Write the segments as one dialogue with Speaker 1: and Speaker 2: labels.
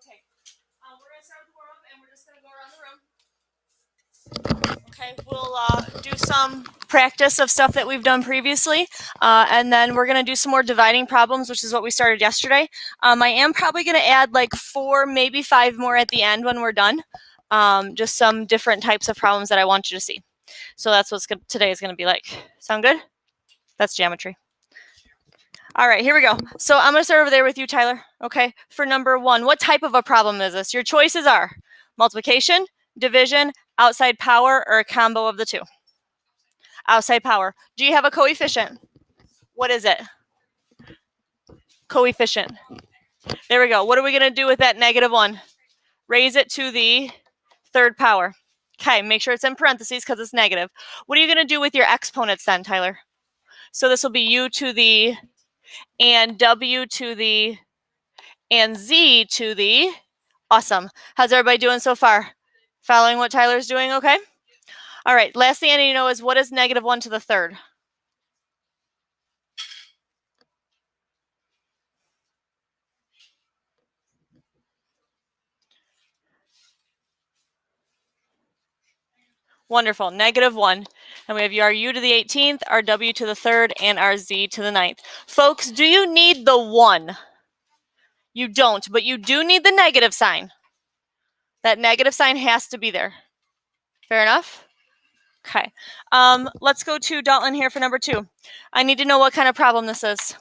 Speaker 1: Okay. We're going to start with the warm-up, and we're just going to go around the room. Okay, we'll do some practice of stuff that we've done previously, and then we're going to do some more dividing problems, which is what we started yesterday. I am probably going to add like 4, maybe 5 more at the end when we're done, just some different types of problems that I want you to see. So that's what today is going to be like. Sound good? That's geometry. All right, here we go. So I'm going to start over there with you, Tyler. Okay, for number 1, what type of a problem is this? Your choices are multiplication, division, outside power, or a combo of the two. Outside power. Do you have a coefficient? What is it? Coefficient. There we go. What are we going to do with that -1? Raise it to the 3rd power. Okay, make sure it's in parentheses because it's negative. What are you going to do with your exponents then, Tyler? So this will be u to the, and w to the, and z to the. Awesome. How's everybody doing so far? Following what Tyler's doing, okay? All right, last thing I need to know is what is -1 to the 3rd? Wonderful, -1. And we have our u to the 18th, our w to the 3rd, and our z to the 9th. Folks, do you need the 1? You don't, but you do need the negative sign. That negative sign has to be there. Fair enough? Okay. Let's go to Dalton here for number 2. I need to know what kind of problem this is.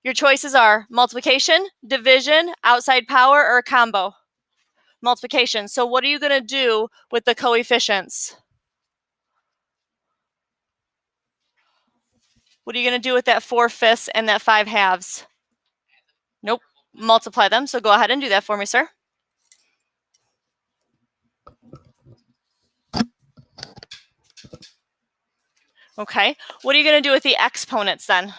Speaker 1: Your choices are multiplication, division, outside power, or a combo. Multiplication. So what are you going to do with the coefficients? What are you going to do with that 4/5 and that 5/2? Nope. Multiply them. So go ahead and do that for me, sir. Okay. What are you going to do with the exponents then?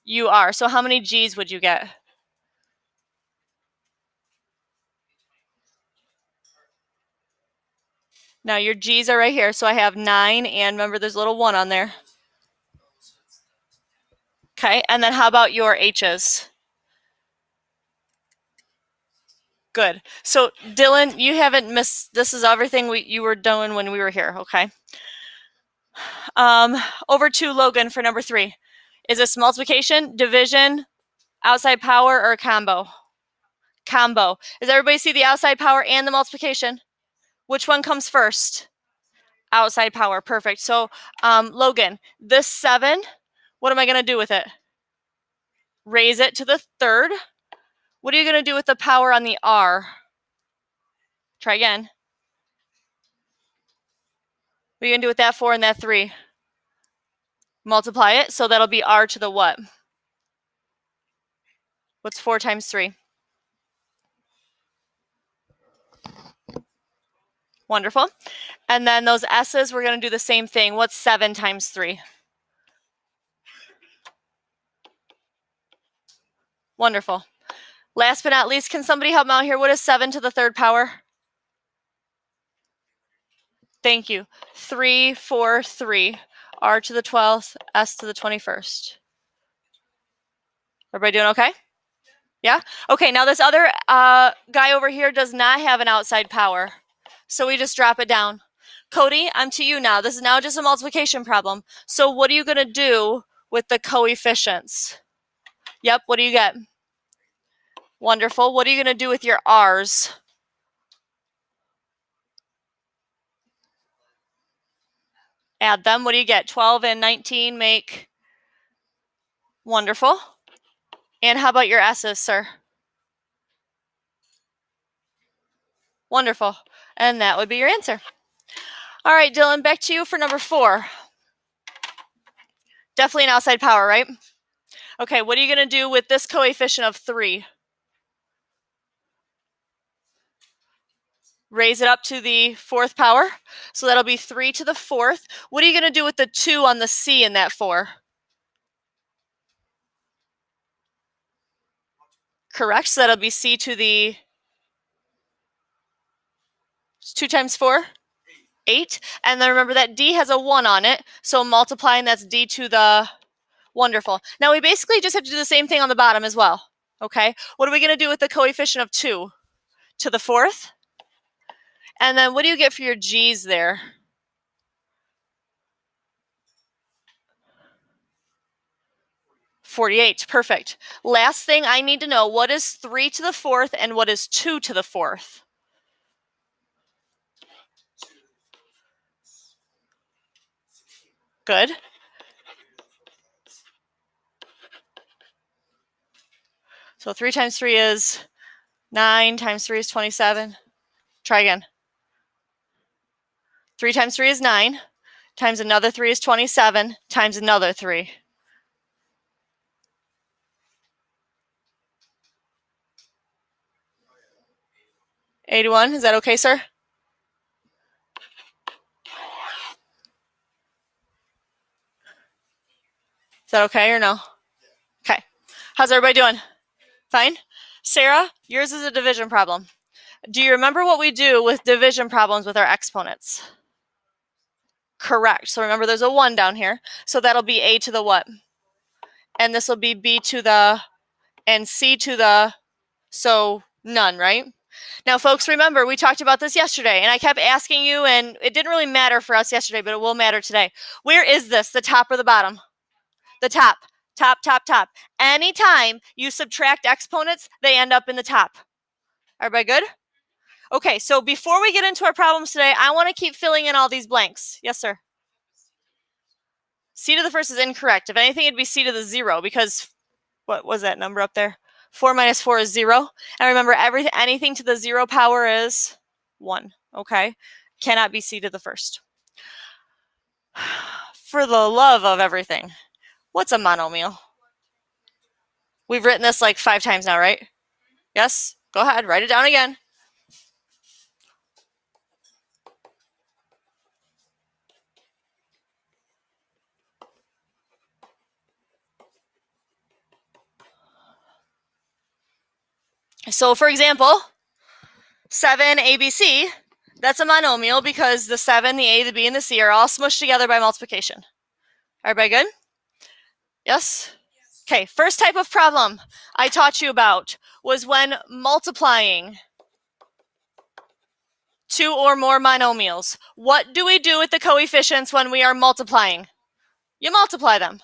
Speaker 1: You are. So how many G's would you get? Now your G's are right here. So I have 9, and remember there's a little 1 on there. Okay. And then how about your H's? Good. So Dylan, you haven't missed. This is everything you were doing when we were here. Okay. Over to Logan for number 3. Is this multiplication, division, outside power, or combo? Combo. Does everybody see the outside power and the multiplication? Which one comes first? Outside power. Perfect. So, Logan, this 7, what am I going to do with it? Raise it to the 3rd. What are you going to do with the power on the R? Try again. What are you going to do with that 4 and that 3? Multiply it. So that'll be R to the what? What's 4 times 3? Wonderful. And then those S's, we're going to do the same thing. What's 7 times 3? Wonderful. Last but not least, can somebody help me out here? What is 7 to the 3rd power? Thank you. 3, 4, 3. R to the 12th, S to the 21st. Everybody doing okay? Yeah? Okay, now this other guy over here does not have an outside power. So we just drop it down. Cody, I'm to you now. This is now just a multiplication problem. So what are you going to do with the coefficients? Yep, what do you get? Wonderful. What are you going to do with your R's? Add them. What do you get? 12 and 19 make. Wonderful. And how about your S's, sir? Wonderful. And that would be your answer. All right, Dylan, back to you for number 4. Definitely an outside power, right? Okay, what are you going to do with this coefficient of 3? Raise it up to the 4th power. So that'll be 3 to the 4th. What are you going to do with the 2 on the C in that 4? Correct. So that'll be C to the 2 times 4? 8. And then remember that D has a 1 on it. So multiplying, that's D to the. Wonderful. Now we basically just have to do the same thing on the bottom as well. Okay, what are we going to do with the coefficient of 2 to the 4th? And then what do you get for your g's there? 48, perfect. Last thing I need to know, what is 3 to the 4th and what is 2 to the 4th? Good. So 3 times 3 is 9, times 3 is 27. Try again. 3 times 3 is 9, times another 3 is 27, times another 3. $81, is that okay, sir? Is that okay or no? Okay. How's everybody doing? Fine? Sarah, yours is a division problem. Do you remember what we do with division problems with our exponents? Correct. So remember there's a 1 down here. So that'll be a to the what? And this will be b to the, and c to the, so none, right? Now, folks, remember, we talked about this yesterday, and I kept asking you, and it didn't really matter for us yesterday, but it will matter today. Where is this, the top or the bottom? The top. Top, top, top. Anytime you subtract exponents, they end up in the top. Everybody good? Okay, so before we get into our problems today, I want to keep filling in all these blanks. Yes, sir? C to the first is incorrect. If anything, it'd be C to the 0, because what was that number up there? 4 minus 4 is 0. And remember, anything to the 0 power is 1, okay? Cannot be C to the first. For the love of everything, what's a monomial? We've written this like 5 times now, right? Yes? Go ahead, write it down again. So, for example, 7 ABC, that's a monomial because the 7, the A, the B, and the C are all smushed together by multiplication. Everybody good? Yes? Okay, first type of problem I taught you about was when multiplying 2 or more monomials. What do we do with the coefficients when we are multiplying? You multiply them.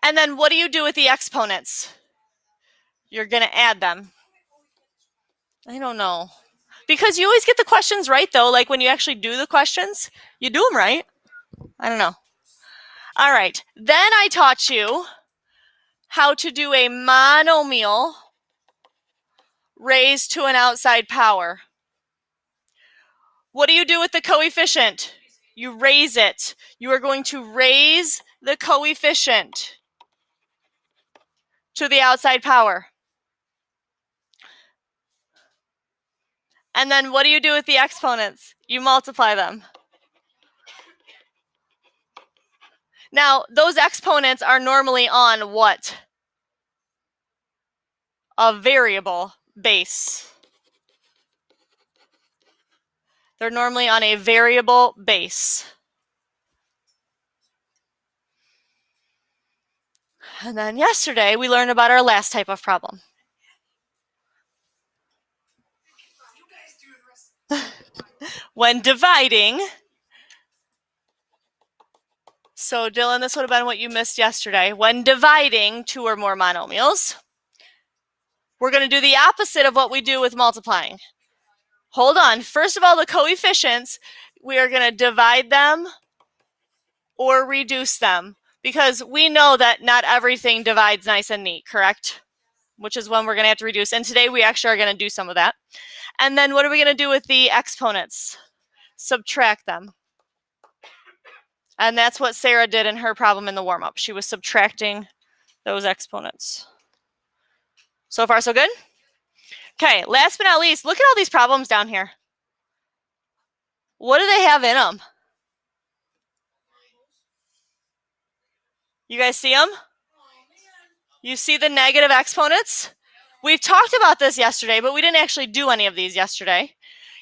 Speaker 1: And then what do you do with the exponents? You're going to add them. I don't know. Because you always get the questions right, though. Like when you actually do the questions, you do them right. I don't know. All right. Then I taught you how to do a monomial raised to an outside power. What do you do with the coefficient? You raise it. You are going to raise the coefficient to the outside power. And then what do you do with the exponents? You multiply them. Now, those exponents are normally on what? A variable base. They're normally on a variable base. And then yesterday, we learned about our last type of problem. When dividing, so Dylan, this would have been what you missed yesterday. When dividing 2 or more monomials, we're going to do the opposite of what we do with multiplying. Hold on. First of all, the coefficients, we are going to divide them or reduce them because we know that not everything divides nice and neat, correct? Which is when we're going to have to reduce. And today we actually are going to do some of that. And then what are we going to do with the exponents? Subtract them. And that's what Sarah did in her problem in the warm-up. She was subtracting those exponents. So far, so good? Okay, last but not least, look at all these problems down here. What do they have in them? You guys see them? You see the negative exponents? We've talked about this yesterday, but we didn't actually do any of these yesterday.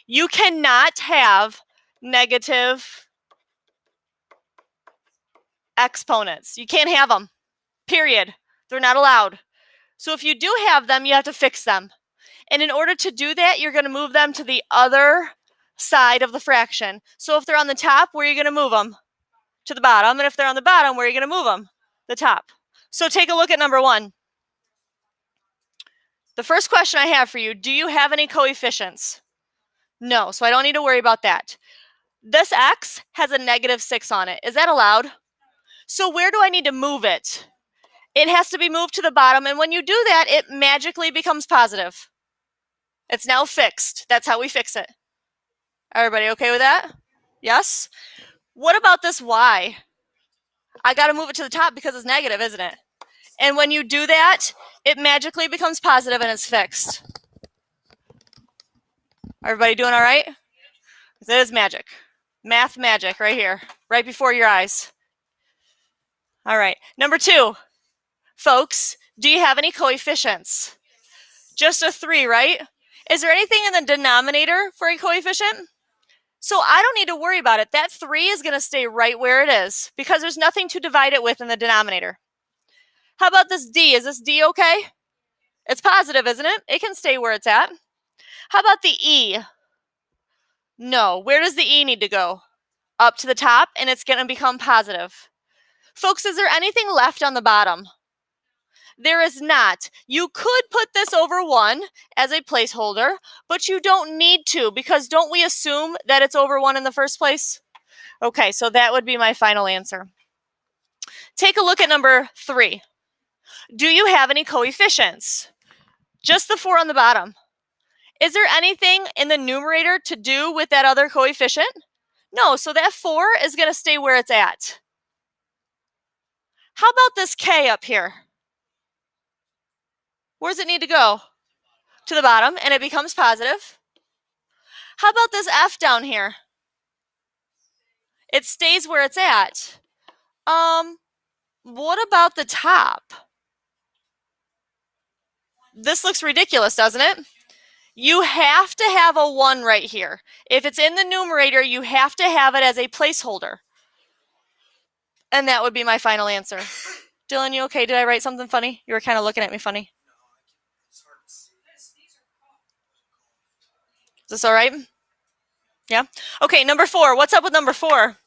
Speaker 1: You cannot have negative exponents. You can't have them. period. They're not allowed. So if you do have them, you have to fix them. And in order to do that, you're going to move them to the other side of the fraction. So if they're on the top, where are you going to move them? To the bottom. And if they're on the bottom, where are you going to move them? The top. So take a look at number 1. The first question I have for you, do you have any coefficients? No, so I don't need to worry about that. This x has a -6 on it. Is that allowed? So where do I need to move it? It has to be moved to the bottom, and when you do that, it magically becomes positive. It's now fixed. That's how we fix it. Everybody okay with that? Yes? What about this y? I got to move it to the top because it's negative, isn't it? And when you do that, it magically becomes positive and it's fixed. Everybody doing all right? It is magic. Math magic right here, right before your eyes. All right. Number 2. Folks, do you have any coefficients? Just a 3, right? Is there anything in the denominator for a coefficient? So I don't need to worry about it. That 3 is going to stay right where it is because there's nothing to divide it with in the denominator. How about this d? Is this d okay? It's positive, isn't it? It can stay where it's at. How about the e? No. Where does the e need to go? Up to the top, and it's going to become positive. Folks, is there anything left on the bottom? There is not. You could put this over 1 as a placeholder, but you don't need to because don't we assume that it's over 1 in the first place? Okay, so that would be my final answer. Take a look at number 3. Do you have any coefficients? Just the 4 on the bottom. Is there anything in the numerator to do with that other coefficient? No, so that 4 is going to stay where it's at. How about this k up here? Where does it need to go? To the bottom, and it becomes positive. How about this f down here? It stays where it's at. What about the top? This looks ridiculous, doesn't it? You have to have a 1 right here. If it's in the numerator, you have to have it as a placeholder. And that would be my final answer. Dylan, you okay? Did I write something funny? You were kind of looking at me funny. Is this all right? Yeah? Okay, number 4. What's up with number 4?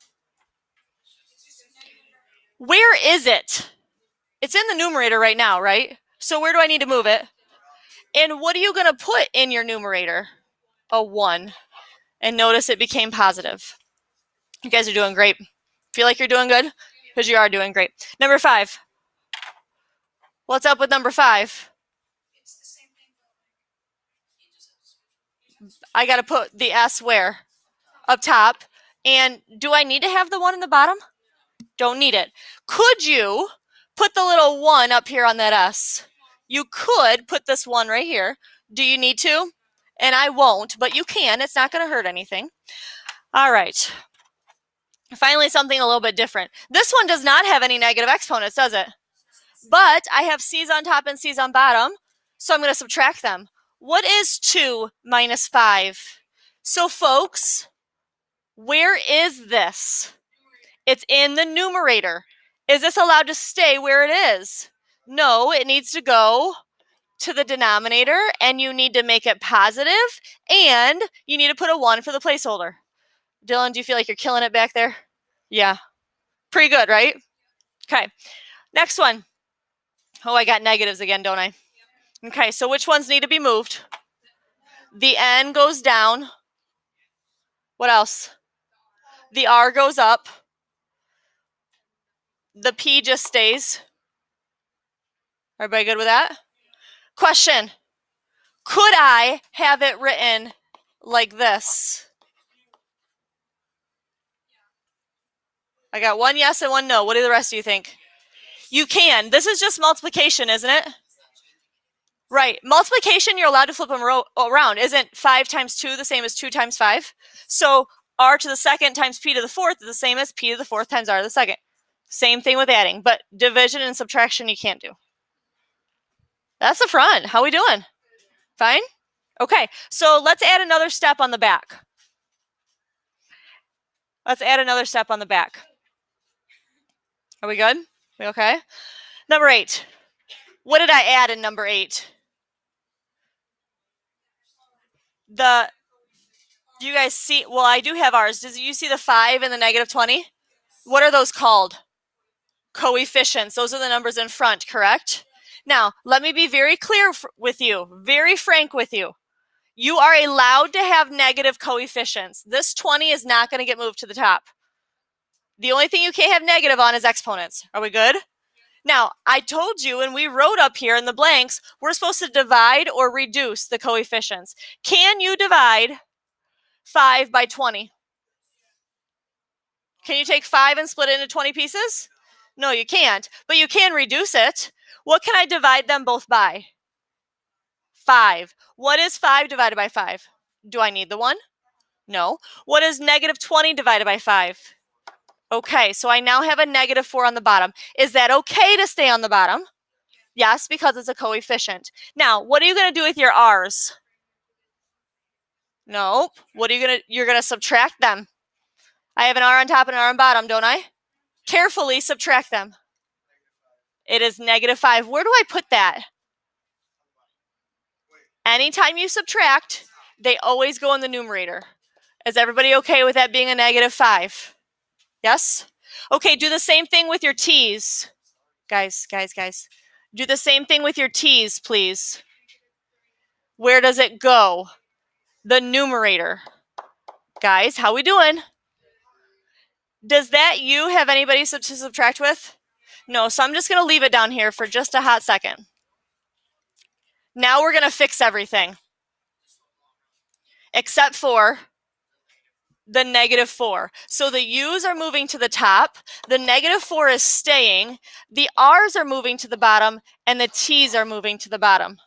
Speaker 1: Where is it? It's in the numerator right now, right? So where do I need to move it? And what are you going to put in your numerator? A 1. And notice it became positive. You guys are doing great. Feel like you're doing good? Because you are doing great. Number 5. What's up with number 5? I got to put the S where? Up top. And do I need to have the 1 in the bottom? Don't need it. Could you put the little 1 up here on that S? You could put this 1 right here. Do you need to? And I won't, but you can. It's not going to hurt anything. All right. Finally, something a little bit different. This one does not have any negative exponents, does it? But I have C's on top and C's on bottom, so I'm going to subtract them. What is 2 minus 5? So, folks, where is this? It's in the numerator. Is this allowed to stay where it is? No, it needs to go to the denominator, and you need to make it positive, and you need to put a 1 for the placeholder. Dylan, do you feel like you're killing it back there? Yeah. Pretty good, right? Okay. Next one. Oh, I got negatives again, don't I? Okay, so which ones need to be moved? The N goes down. What else? The R goes up. The P just stays. Everybody good with that? Question. Could I have it written like this? I got 1 yes and 1 no. What do the rest of you think? You can. This is just multiplication, isn't it? Right. Multiplication, you're allowed to flip them around. Isn't 5 times 2 the same as 2 times 5? So r to the second times p to the fourth is the same as p to the fourth times r to the second. Same thing with adding, but division and subtraction you can't do. That's the front. How we doing? Fine? Okay, so let's add another step on the back. Let's add another step on the back. Are we good? We okay? Number 8. What did I add in number 8? Do you guys see? Well, I do have ours. Does you see the 5 and the negative 20? What are those called? Coefficients. Those are the numbers in front, correct? Now, let me be very clear with you, very frank with you. You are allowed to have negative coefficients. This 20 is not going to get moved to the top. The only thing you can't have negative on is exponents. Are we good? Now, I told you, and we wrote up here in the blanks, we're supposed to divide or reduce the coefficients. Can you divide 5 by 20? Can you take 5 and split it into 20 pieces? No, you can't, but you can reduce it. What can I divide them both by? 5. What is 5 divided by 5? Do I need the 1? No. What is negative 20 divided by 5? Okay, so I now have a negative 4 on the bottom. Is that okay to stay on the bottom? Yes, because it's a coefficient. Now, what are you going to do with your r's? Nope. What are you're going to subtract them. I have an r on top and an r on bottom, don't I? Carefully subtract them. It is negative 5. Where do I put that? Anytime you subtract, they always go in the numerator. Is everybody okay with that being a negative 5? Yes? Okay, do the same thing with your t's. Guys. Do the same thing with your t's, please. Where does it go? The numerator. Guys, how we doing? Does that u have anybody to subtract with? No, so I'm just going to leave it down here for just a hot second. Now we're going to fix everything. Except for the negative 4. So the u's are moving to the top, the negative 4 is staying, the r's are moving to the bottom, and the t's are moving to the bottom.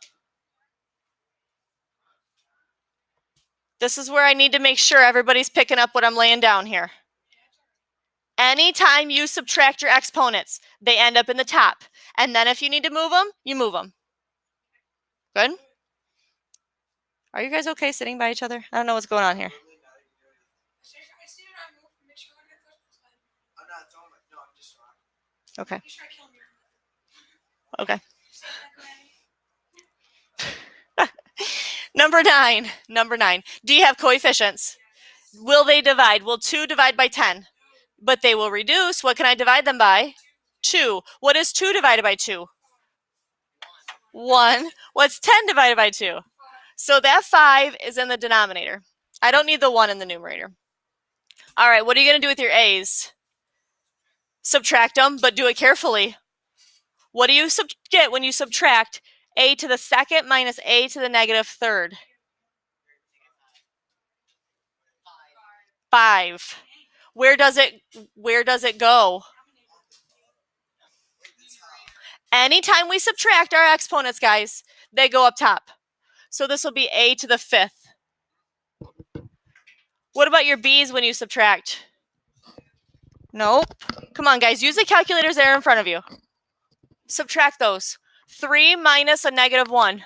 Speaker 1: This is where I need to make sure everybody's picking up what I'm laying down here. Anytime you subtract your exponents, they end up in the top. And then if you need to move them, you move them. Good? Are you guys okay sitting by each other? I don't know what's going on here. Okay. Okay. Number nine. Do you have coefficients? Will they divide? Will 2 divide by 10? But they will reduce. What can I divide them by? 2. What is 2 divided by 2? 1. What's 10 divided by 2? So that 5 is in the denominator. I don't need the 1 in the numerator. All right, what are you going to do with your a's? Subtract them, but do it carefully. What do you get when you subtract a to the second minus a to the negative third? 5. Where does it go? Anytime we subtract our exponents, guys, they go up top. So this will be a to the 5th. What about your b's when you subtract? Nope. Come on, guys. Use the calculators there in front of you. Subtract those. 3 minus a negative 1.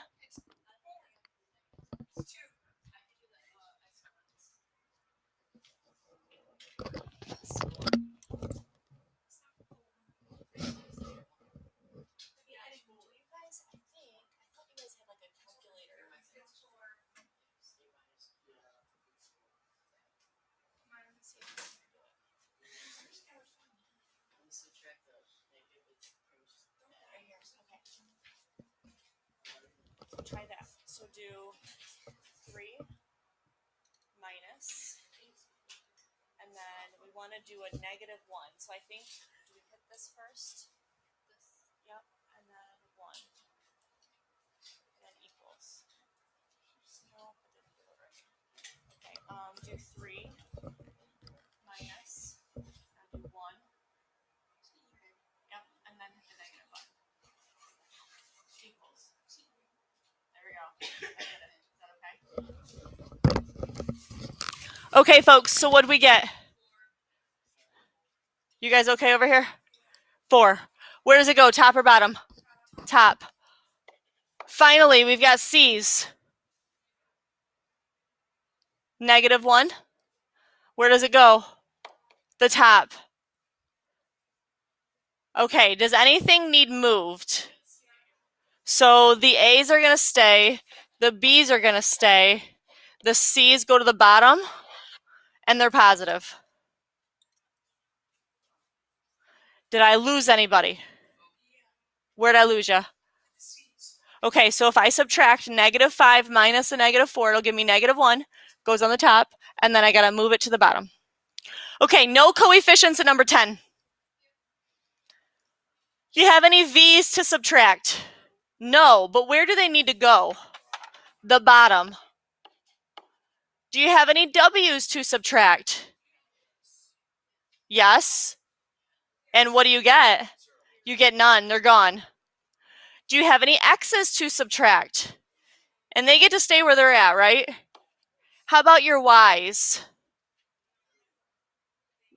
Speaker 1: Try that. So do 3 minus, and then we want to do a negative 1. So I think, do we hit this first? Yep, and then 1. Then equals. No, I didn't do it right. Okay, do 3 minus, and do 1. Yep, and then hit the negative 1. Equals. There we go. I did it. Is that okay? Okay, folks, so what did we get? You guys okay over here? 4. Where does it go, top or bottom? Top. Finally, we've got c's. Negative 1. Where does it go? The top. Okay, does anything need moved? So the A's are going to stay, the B's are going to stay, the C's go to the bottom, and they're positive. Did I lose anybody? Where'd I lose you? Okay, so if I subtract -5 minus a -4, it'll give me -1, goes on the top, and then I gotta move it to the bottom. Okay, no coefficients at number 10. Do you have any V's to subtract? No, but where do they need to go? The bottom. Do you have any W's to subtract? Yes. And what do you get? You get none, they're gone. Do you have any X's to subtract? And they get to stay where they're at, right? How about your Y's?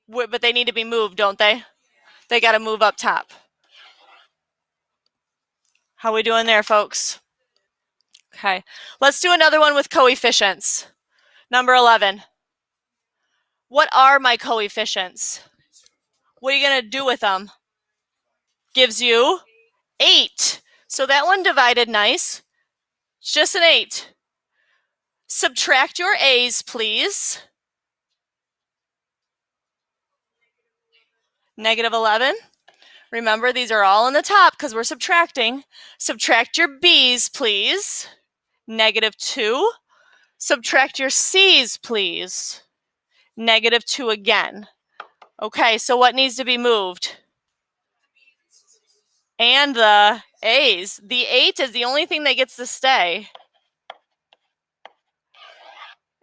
Speaker 1: But they need to be moved, don't they? They got to move up top. How we doing there, folks? Okay, let's do another one with coefficients. Number 11. What are my coefficients? What are you going to do with them? Gives you 8. So that one divided nice. It's just an 8. Subtract your A's, please. -11. Remember, these are all in the top because we're subtracting. Subtract your B's, please. -2. Subtract your C's, please. -2 again. Okay, so what needs to be moved? And the A's. The 8 is the only thing that gets to stay.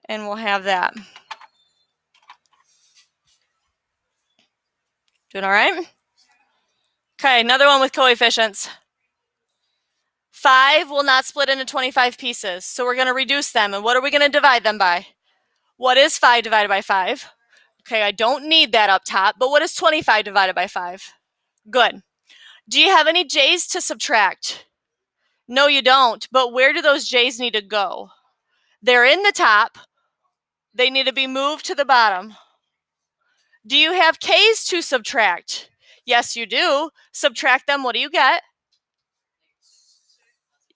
Speaker 1: And we'll have that. Doing all right? Okay, another one with coefficients. 5 will not split into 25 pieces, so we're going to reduce them. And what are we going to divide them by? What is 5 divided by 5? Okay, I don't need that up top, but what is 25 divided by 5? Good. Do you have any J's to subtract? No, you don't, but where do those J's need to go? They're in the top. They need to be moved to the bottom. Do you have K's to subtract? Yes, you do. Subtract them, what do you get?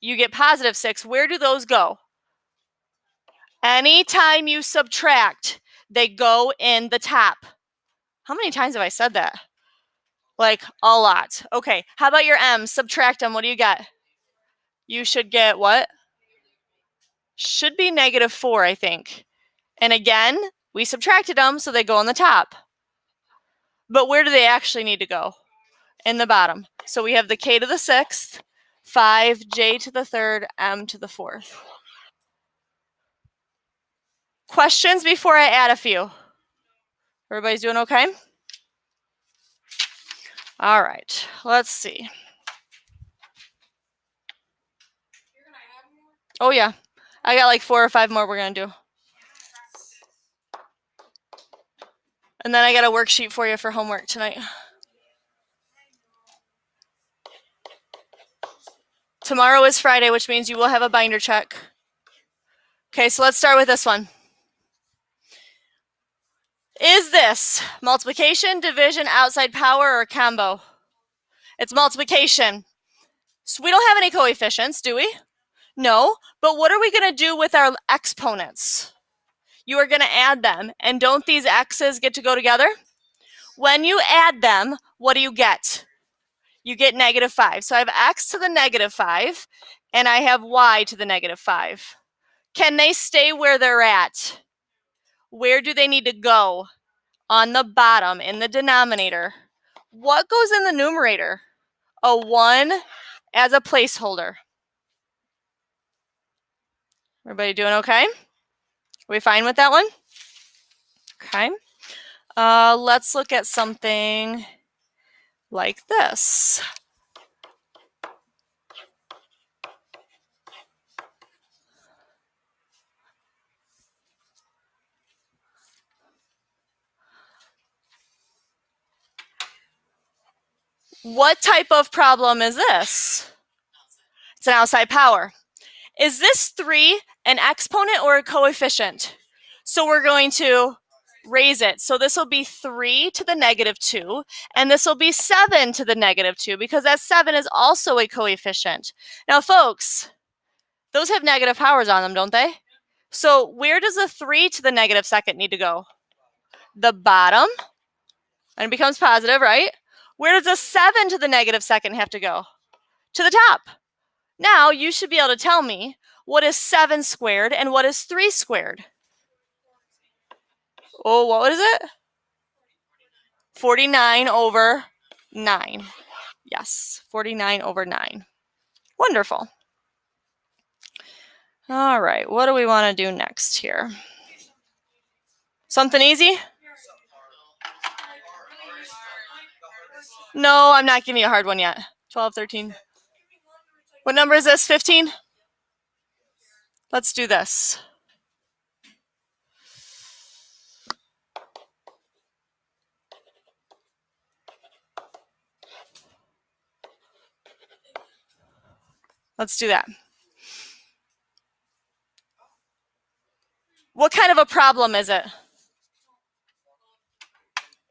Speaker 1: You get +6. Where do those go? Anytime you subtract, they go in the top. How many times have I said that? Like a lot. Okay, how about your M's? Subtract them, what do you get? You should get what? Should be -4, I think. And again, we subtracted them, so they go on the top. But where do they actually need to go? In the bottom. So we have the K to the 6th, 5, J to the 3rd, M to the 4th. Questions before I add a few? Everybody's doing okay? All right, let's see. Oh yeah, I got like 4 or 5 more we're gonna do. And then I got a worksheet for you for homework tonight. Tomorrow is Friday, which means you will have a binder check. Okay, so let's start with this one. Is this multiplication, division, outside power, or combo? It's multiplication. So we don't have any coefficients, do we? No, but what are we going to do with our exponents? You are going to add them, and don't these x's get to go together? When you add them, what do you get? You get -5. So I have x to the -5, and I have y to the -5. Can they stay where they're at? Where do they need to go? On the bottom, in the denominator. What goes in the numerator? A 1 as a placeholder. Everybody doing okay? Are we fine with that one? Okay. Let's look at something like this. What type of problem is this? It's an outside power. Is this 3 an exponent or a coefficient? So we're going to raise it. So this will be 3 to the negative 2, and this will be 7 to the negative 2, because that 7 is also a coefficient. Now, folks, those have negative powers on them, don't they? So where does the 3 to the negative second need to go? The bottom, and it becomes positive, right? Where does the 7 to the negative second have to go? To the top. Now, you should be able to tell me what is 7 squared and what is 3 squared. Oh, what is it? 49 over 9. Yes, 49 over 9. Wonderful. All right, what do we want to do next here? Something easy? No, I'm not giving you a hard one yet. 12, 13. What number is this? 15? Let's do this. Let's do that. What kind of a problem is it?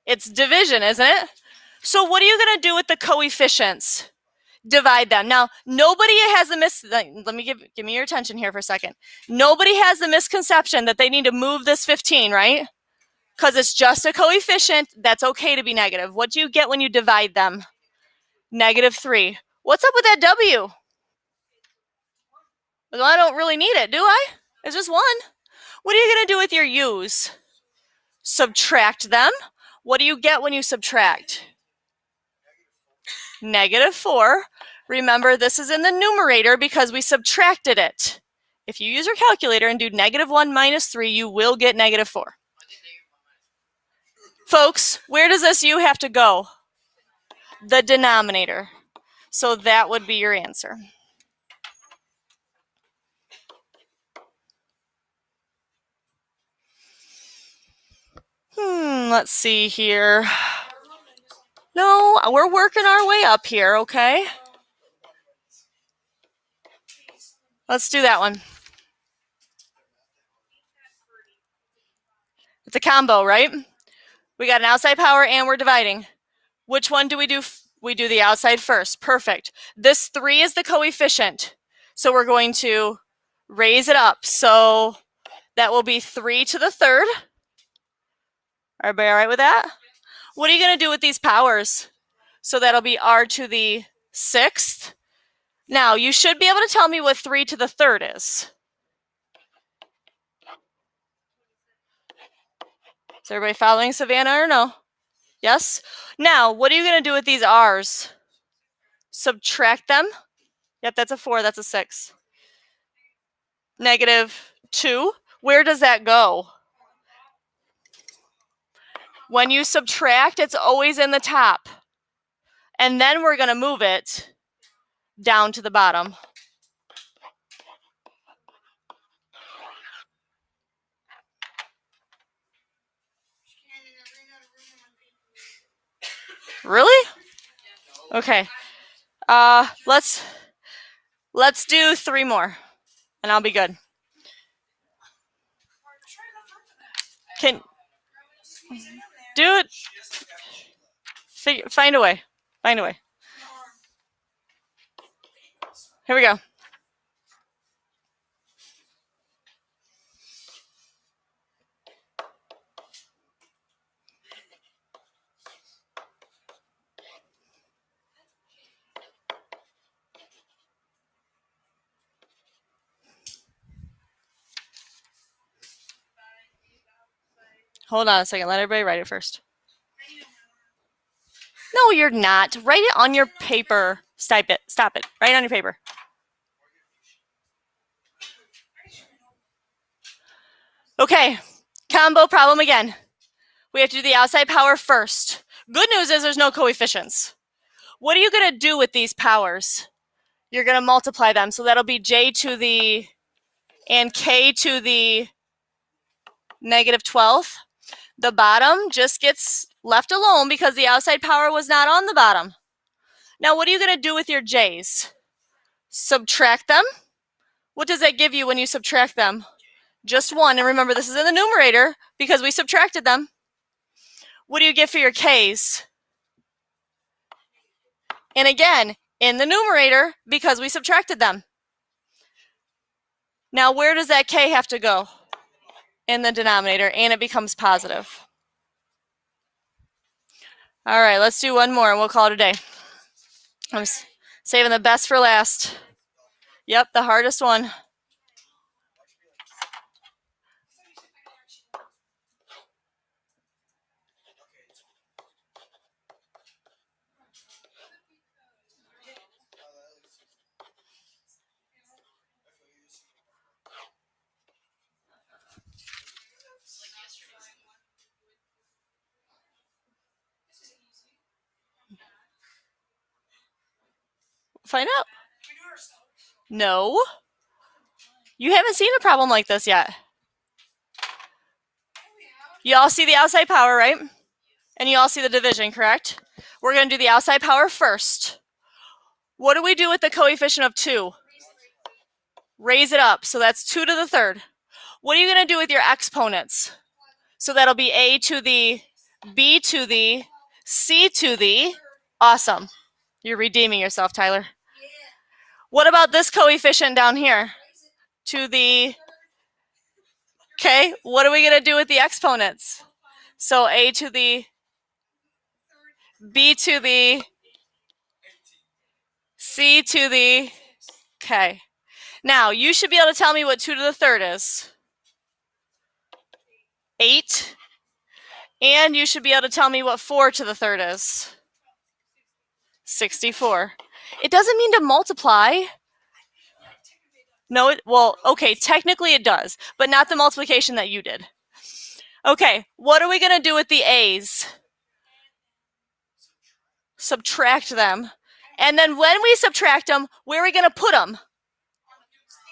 Speaker 1: It's division, isn't it? So what are you going to do with the coefficients? Divide them. Now, nobody has the let me give me your attention here for a second. Nobody has the misconception that they need to move this 15, right? Because it's just a coefficient. That's okay to be negative. What do you get when you divide them? Negative 3. What's up with that W? Well, I don't really need it, do I? It's just 1. What are you going to do with your U's? Subtract them. What do you get when you subtract? Negative 4. Remember, this is in the numerator because we subtracted it. If you use your calculator and do negative 1 minus 3, you will get negative 4. Folks, where does this U have to go? The denominator. So that would be your answer. Let's see here. No, we're working our way up here, okay? Let's do that one. It's a combo, right? We got an outside power and we're dividing. Which one do we do? We do the outside first. Perfect. This 3 is the coefficient. So we're going to raise it up. So that will be 3 to the third. Everybody all right with that? What are you going to do with these powers? So that'll be r to the 6th. Now, you should be able to tell me what 3 to the third is. Is everybody following Savannah or no? Yes? Now, what are you going to do with these r's? Subtract them. Yep, that's a 4, that's a 6. Negative 2. Where does that go? When you subtract, it's always in the top. And then we're going to move it down to the bottom. Really? Okay. Let's do 3 more, and I'll be good. Can do it. Find a way. Find a way. Here we go. Hold on a second. Let everybody write it first. No, you're not. Write it on your paper. Stop it. Stop it. Write it on your paper. Okay. Combo problem again. We have to do the outside power first. Good news is there's no coefficients. What are you going to do with these powers? You're going to multiply them. So that'll be j to the and k to the negative 12th. The bottom just gets left alone because the outside power was not on the bottom. Now, what are you going to do with your j's? Subtract them. What does that give you when you subtract them? Just 1. And remember, this is in the numerator because we subtracted them. What do you get for your k's? And again, in the numerator because we subtracted them. Now, where does that k have to go? In the denominator, and it becomes positive. All right, let's do one more and we'll call it a day. I'm saving the best for last. Yep, the hardest one. Find out. No. You haven't seen a problem like this yet. You all see the outside power, right? And you all see the division, correct? We're going to do the outside power first. What do we do with the coefficient of 2? Raise it up. So that's 2 to the third. What are you going to do with your exponents? So that'll be a to the, b to the, c to the. Awesome. You're redeeming yourself, Tyler. What about this coefficient down here? To the, okay, what are we going to do with the exponents? So a to the, b to the, c to the, okay. Now, you should be able to tell me what 2 to the third is. 8. And you should be able to tell me what 4 to the third is. 64. It doesn't mean to multiply. No, well, okay, technically it does, but not the multiplication that you did. Okay, what are we going to do with the a's? Subtract them. And then when we subtract them, where are we going to put them?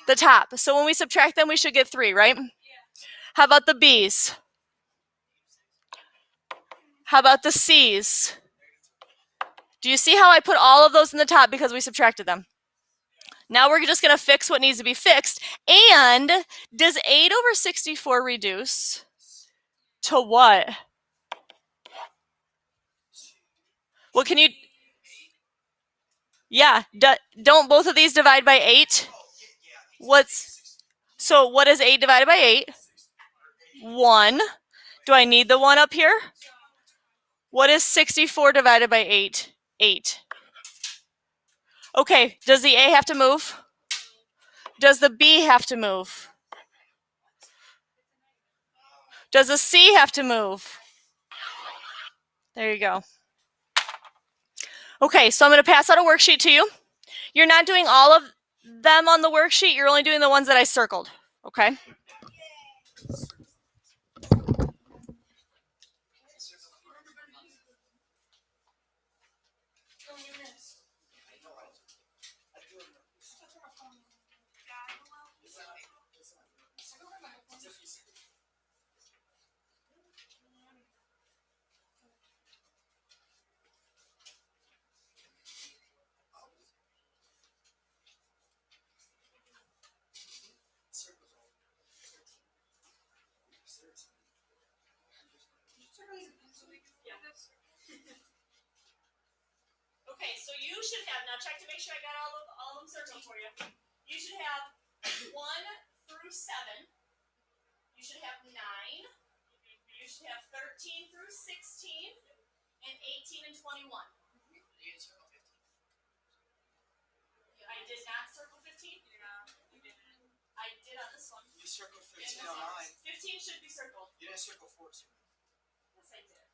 Speaker 1: The top. So when we subtract them, we should get 3, right? How about the b's? How about the c's? Do you see how I put all of those in the top because we subtracted them? Now we're just going to fix what needs to be fixed. And does 8 over 64 reduce to what? Well, can you... Yeah, don't both of these divide by 8? So what is 8 divided by 8? 1. Do I need the 1 up here? What is 64 divided by 8? 8. Okay, does the A have to move? Does the B have to move? Does the C have to move? There you go. Okay, so I'm going to pass out a worksheet to you. You're not doing all of them on the worksheet. You're only doing the ones that I circled, okay? Okay, so you should have, now check to make sure I got all of them circled for you. You should have 1 through 7. You should have 9. You should have 13 through 16, and 18 and 21. I did not circle 15? I did on this one.
Speaker 2: You circled 15 on mine.
Speaker 1: 15 should be circled.
Speaker 2: You didn't circle 14.
Speaker 1: Yes, I did.